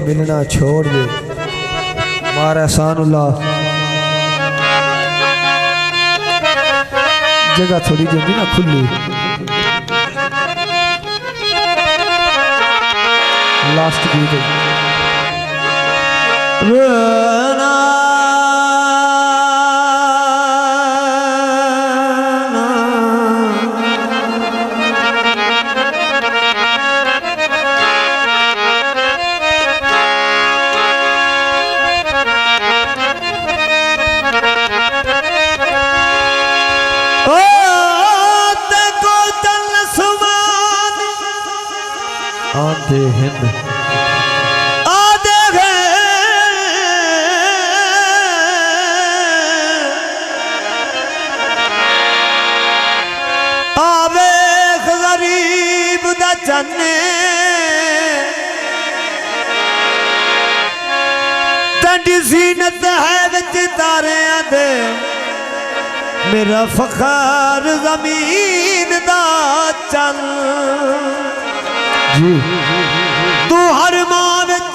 मिलना छोड़ दे। मार एहसानुल्लाह जगह थोड़ी जी ना खुली, लास्ट गीत आते हिंद आते हैं आवे गरीब दा चन्ने तंडी जीनत है विच तारियां दे मेरा फखर जमीन दा चन जी। तू हर मां विच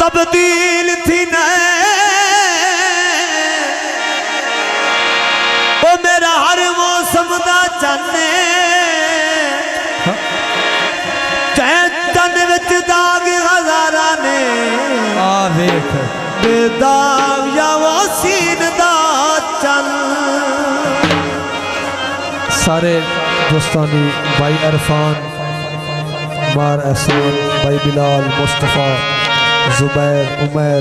तब्दील थी न ओ मेरा हर मौसम दा चन्ने चन विच दाग हजारा ने आ वेख बेदाग या वो सीन दा चन। सारे दोस्तानी भाई अरफान, मार एहसान, भाई बिलाल, मुस्तफा, जुबैर, उमर,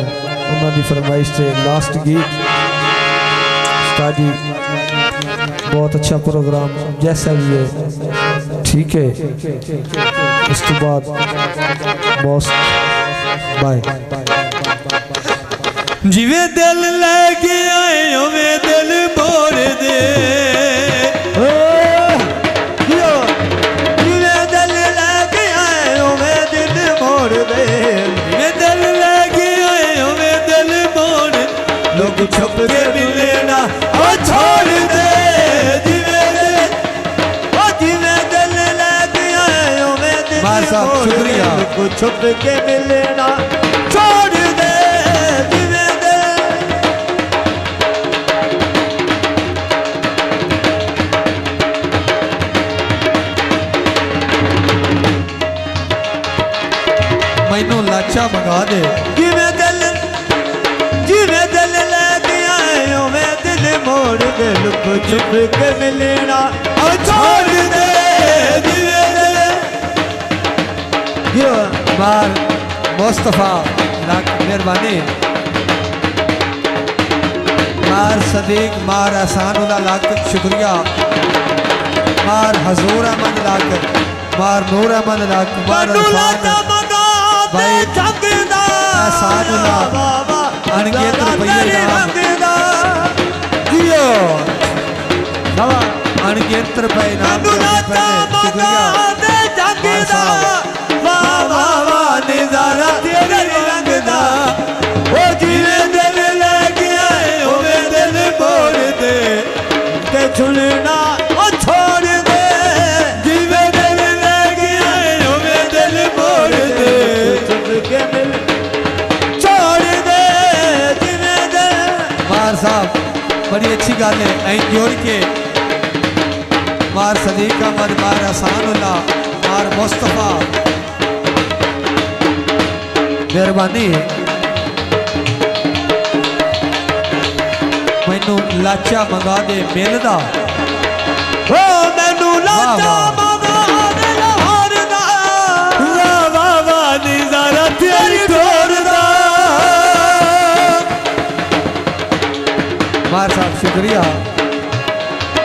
उन्होंने फरमाइश से लास्ट गीत उस्तादी बहुत अच्छा प्रोग्राम जैसा भी है ठीक है। इस तो बाद मोस्ट बाय जिवे दिल लगे आए उवे दिल मोड़ दे छुप के मिलना और छोड़ दे जिवे दिल लग आए उवे दिल शुक्रिया को छुप के मिलना छोड़ दे जिवे मैनू लाचा मंगा दे जिवे दिल मोड़ दे लुक छुप के मिलना और छोड़ दे मार मुस्तफा लाख मेहरबानी, मार सदीक, मार एहसानुल्लाह लाख शुक्रिया, मार हजूर अहमद लाख, मार नूर अहमद लाख, मार भाई एहसानुल्लाह अनगिनत रुपये अनगिनत रुपये नाम शुक्रिया। निजारा तेरे रंग दा ओ जिवे दिल लग आए उवे दिल मोड़ दे के छुलना ओ छोड़ दे जिवे दिल लग आए उवे दिल मोड़ दे के मिल छोड़ दे जिवे दिल। मार साहब बड़ी अच्छी गल है ऐं जोड़ के मार सदीक अहमद, मार एहसानुल्लाह, मार मुस्तफा मेहरबानी मैनू लाचा मंगा दे मिलदा ओ मैनू लाचा मंगा दे लाहौर दा वाह वाह वाह निजारा तेरी ठोर दा। मार साहब शुक्रिया।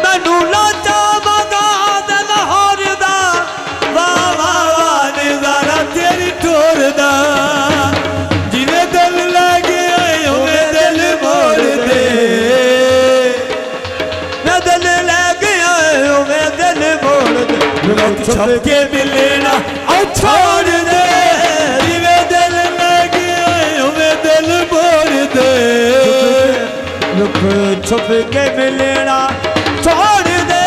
मैनू लाचा मंगा दे लाहौर दा वाह वाह वाह निजारा तेरी ठोर दा छुप के मिलना और छोड़ दे जिवे दिल लग आए उवे दिल मोड़ दे लुक छुप के मिलना छोड़ दे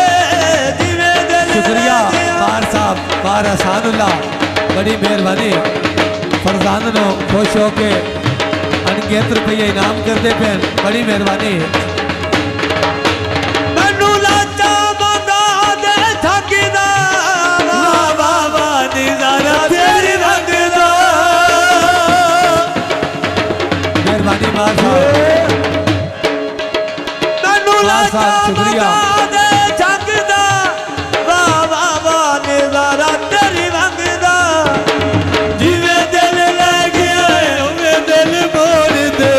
जिवे दिल। शुक्रिया मार साहब, मार एहसानुल्लाह बड़ी मेहरबानी। चांद नो खुश होके अनगिनत रुपये इनाम करते पे बड़ी मेहरबानी है। मैनू लाचा मंगा दे थकदा बाबा निजारा तेरी रंगदा मेहरबानी मार साहब, मैनू लाचा शुक्रिया। मंगा दे थकदा बाबा निजारा तेरी रंगदा जिवें दिल ले गया उवें दिल मोड़ दे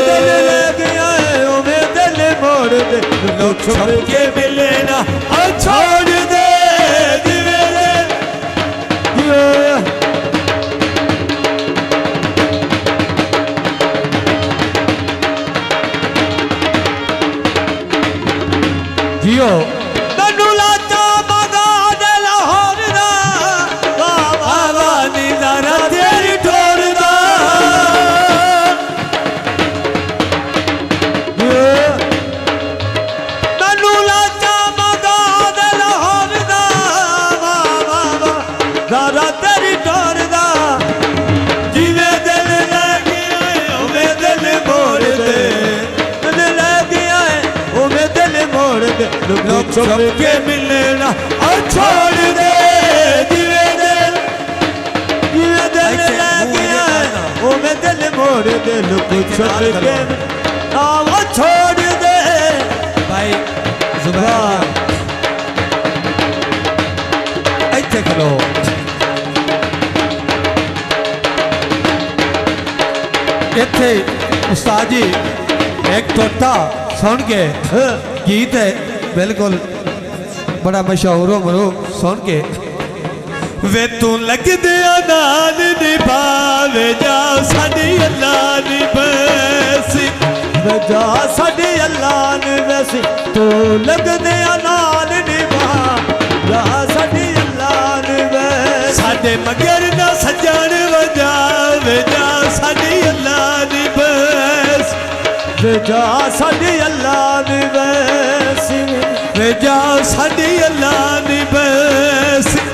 दिल ले गया उवें दिल मोड़ दे लोग छुप के मिले ना और छोड़ दे जिवें दिल जियो मैनू लाचा मंगा दे लाहौर दा बाबा निजारा तेरी ठोर दा मैनू लाचा मंगा दे लाहौर दा बाबा निजारा तेरी ठोर दा जिवें दिल ले गया उवें दिल मोड़ दे दिल ले गया उवें दिल मोड़ दे लोग छुप के मिले ना और छोड़ दे जिवें दिल ले गया उवें दिल मोड़ दे लोग छुप के आओ छोड़ दे भाई जुबैर इत्थे खलो इत्थे उस्ताद जी एक टोटा सुन के गीत है बिल्कुल बड़ा मशहूर हो मरो सुन के वे तू लग दिया नाल निभावे जा साडी अल्लाह निवैसी वे जा साडी अल्लाह निवैसी तू लग दिया नाल निभा जा साडी अल्लाह निवैसी साडे मगर ना सजण वजावे जा साडी अल्लाह निवैसी वे जा साडी अल्लाह निवैसी वे जा साडी अल्लाह निवैसी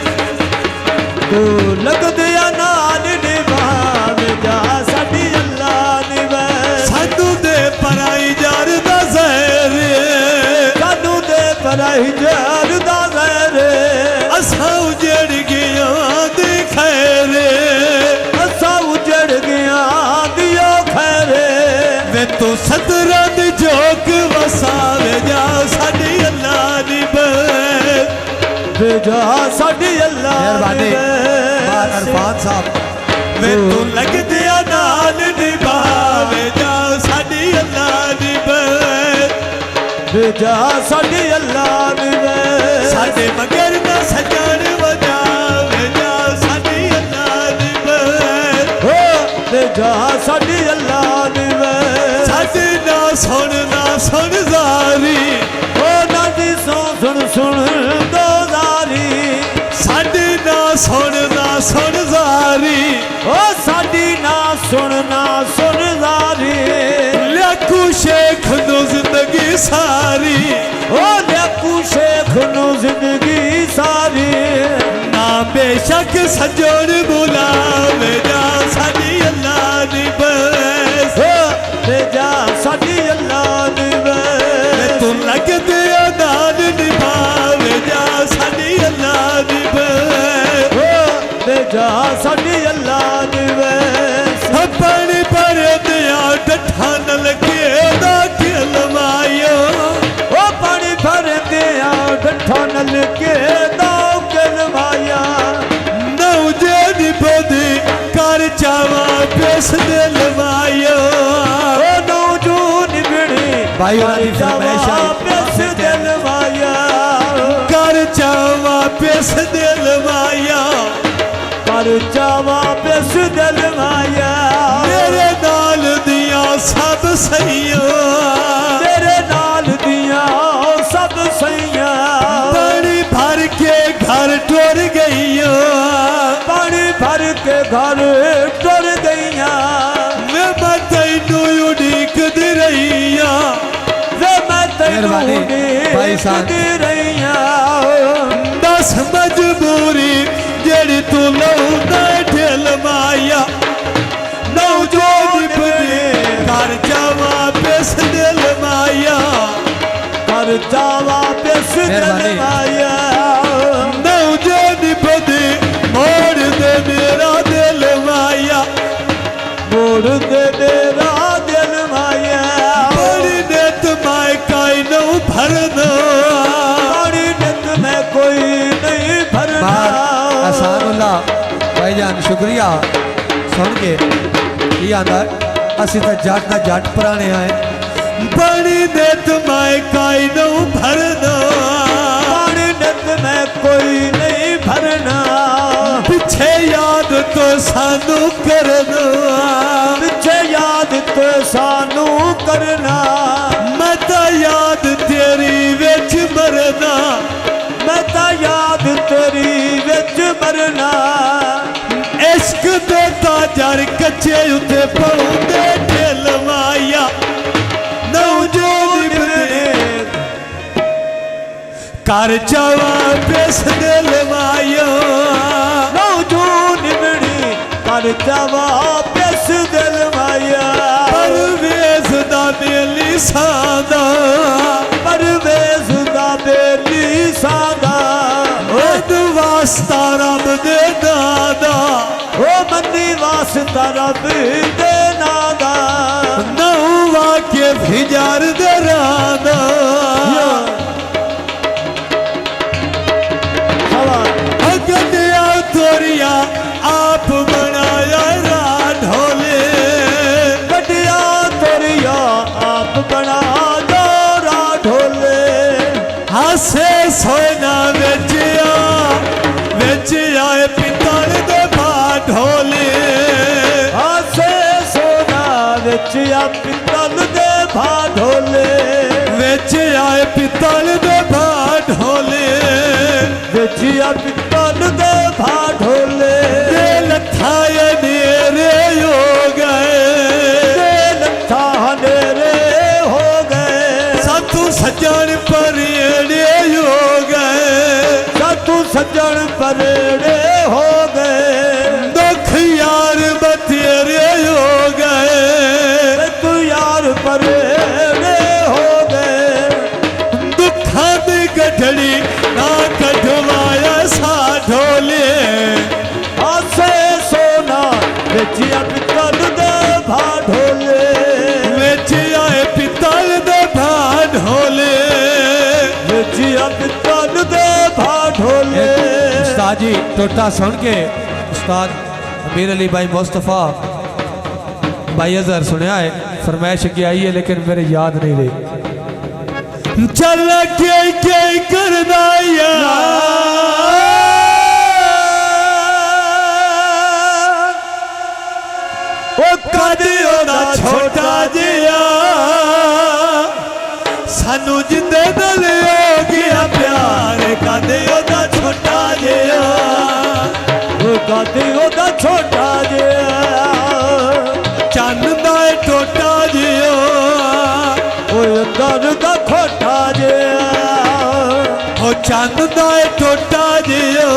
तू लग दिया नाल निभावे जा साडी अल्लाह निवैसी सानू दे पराई जार दा ज़हर सानू दे पराई जार दा ज़हर असां उजड़ गया दी खैर असां उजड़ गया दियो खैर वे तू सदरां दी जोक वसावे जा साडी अल्लाह निवैसी वे जा साडी अल्लाह मेहरबानी मार अरफान साहब वे तू लग दिया नाल निभावे जा साडी अल्लाह निवैसी वे जा साडी अल्लाह निवैसी साडे मगर ना सजण वजावे जा साडी अल्लाह निवैसी हो वे जा साडी अल्लाह निवैसी साडे ना सुन ज़ारी ओ नादी सुन दो ज़ारी साडी ना सुन ज़ारी ओ साडी ना सुन ज़ारी लियाकू शेख नु जिंदगी सारी ओ लियाकू शेख नु जिंदगी सारी ना बेशक सजण बुलावे जा साडी अल्लाह निवैसी वे जा साडी अल्लाह निवैसी तू लग दिया नाल निभावे जा साडी अल्लाह निवैसी वे जा साडी अल्लाह निवैसी पानी भर दिया डठा न लगे दा दिल मायो ओ पानी भर दिया डठा न लगे दा दिल माया नौ जेदी बदी कर चावा पेश दिल मायो ओ नौ जून बिड़ी भाई वाली फरमाइश पेश दिल माया कर चावा पेश दिल माया कर चावा पेश दिल माया मेरे नाल दिया सब सही मेरे नाल दिया सब सही पानी भर के घर टुर गई पानी भर के घर टुर गई मैं तैनू उड़ीक दी रही मैं तैनू भाई साहब। उड़ीक रही दस मजबूरी जेड़ी तू लौंदा ढिल माया जावा पेश मेहरबानी। दिलवाया नौजे निपदे मोड़ दे मेरा दिल माया मोड़ दे मेरा दिल माया बड़ी नेत माय काई नौ भरना बड़ी नेत में कोई नहीं भरना अहसानुल्लाह भाईजान शुक्रिया सुन के की आंदा असी तो जट ना जट पुराने आए बड़ी नेत माय काई नौ भरना बड़ी नेत में कोई नहीं भरना पीछे याद तो सानू करना पीछे याद तो सानू करना मैं तो याद तेरी विच मरना मैं तो याद तेरी विच मरना इश्क दे ताजर कच्चे उते पौंदे ढिल माया नौजोन कर जावा पेश दिल माया नौजोन बड़ी कर जावा पेश दिल माया परवेज दा बेली सादा परवेज दा बेली सादा ओ वास्ता रब दे दादा ओ मनी वास्ता रब दे नादा नौवा के भिजार दे रादा गड्डिया तोरिया आप बनाया ढोले गड्डिया तोरिया आप बना दो ढोले हासे सोना बेच आए पितल दे ढोले हासे सोना बेच आ पितल दे ढोले बेच आए पितल दे ढोले बेच आ पितल दे ढोले लठाए नेरे हो गए लठा नेरे हो गए सातू सज्जन परेड़े हो गए सातू सज्जन परेड़े हो गए दुख यार बतेरे हो गए तू यार परेड़े हो गए दुखा दी गठड़ी ना कटवाया सा ढोले आसे सोना बेचिया पितल दे ढोले बेचिया पितल दे ढोले बेचिया पितल दे ढोले उस्ताद जी टोटा सुन के उस्ताद अमीर अली भाई मुस्तफ़ा भाई अजहर सुनया है फरमाइश की आई है लेकिन मेरे याद नहीं रही चल के करना ओदा छोटा जिया सानू जिंदे दल हो गया प्यार कदे ओदा छोटा जिया कदे ओदा छोटा जिया चंद दा टोटा जिया अंदर दा खोटा जिया चंद दा टोटा जिया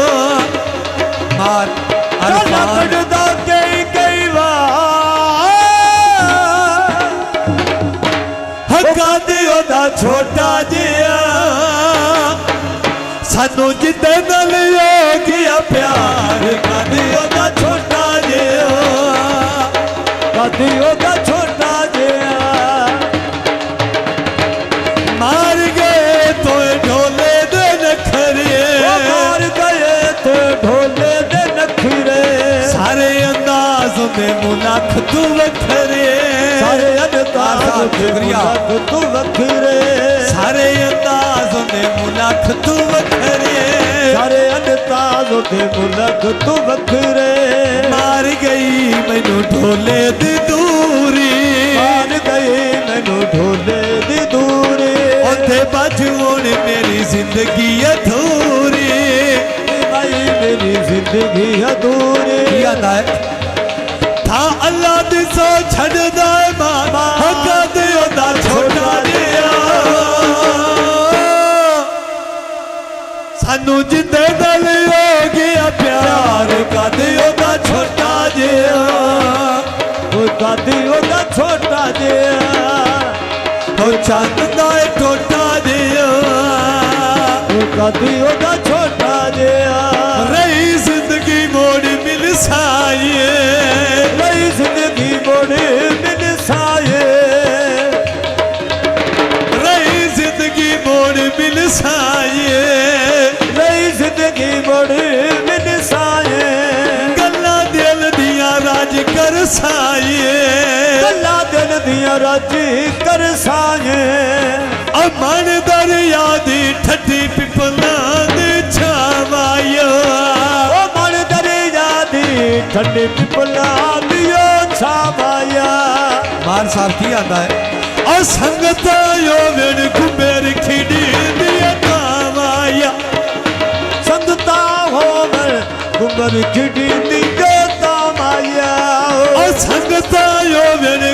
मार कटदा कई कदे ओदा छोटा जिया सानू जिंदे नाल हो गया प्यार कदे ओदा छोटा जिया कदे ओदा छोटा जिया मार गए तो ढोले दे नखरे मार गए तो ढोले दे नखरे सारे अंदाज में मुलाक तू वखरे सारे अंदाज शुक्रिया तू वखरे सारे अंदाज में मुलाक तू वखरे सारे अंदाज में मुलाक तू वखरे मार गई मैनू ढोले दी दूरी मार गई मैनू ढोले दी दूरी ओथे बचून मेरी जिंदगी अधूरी भाई मेरी जिंदगी अधूरी की आंदा है था अल्लाह दी सो छड़दा मामा हका दे ओदा छोटा जिया सानू जिंदे नाल हो गया प्यार कदे ओदा छोटा जिया कदे ओदा छोटा जिया चंद दा टोटा जिया दादी ओदा छोटा जिया रही जिंदगी मोड़ मिल साये रही जिंदगी मोड़ मिल साये रही जिंदगी मोड़ मिल साये रही जिंदगी मोड़ मिल साये गल्ला दिल दिया राज कर साये गल्ला दिल दिया राजी कर साये अमन दरिया दी ठठी पिपलां दे छावायो ओ मन दरिया दी ठंडी पिपला दियो छावाया मान साहब की आता है और संगता यो वेण कुबेर खिड़ी दिया कावाया संगता होवर कुंवर खिड़ी दियो तामाया और संगता यो वेण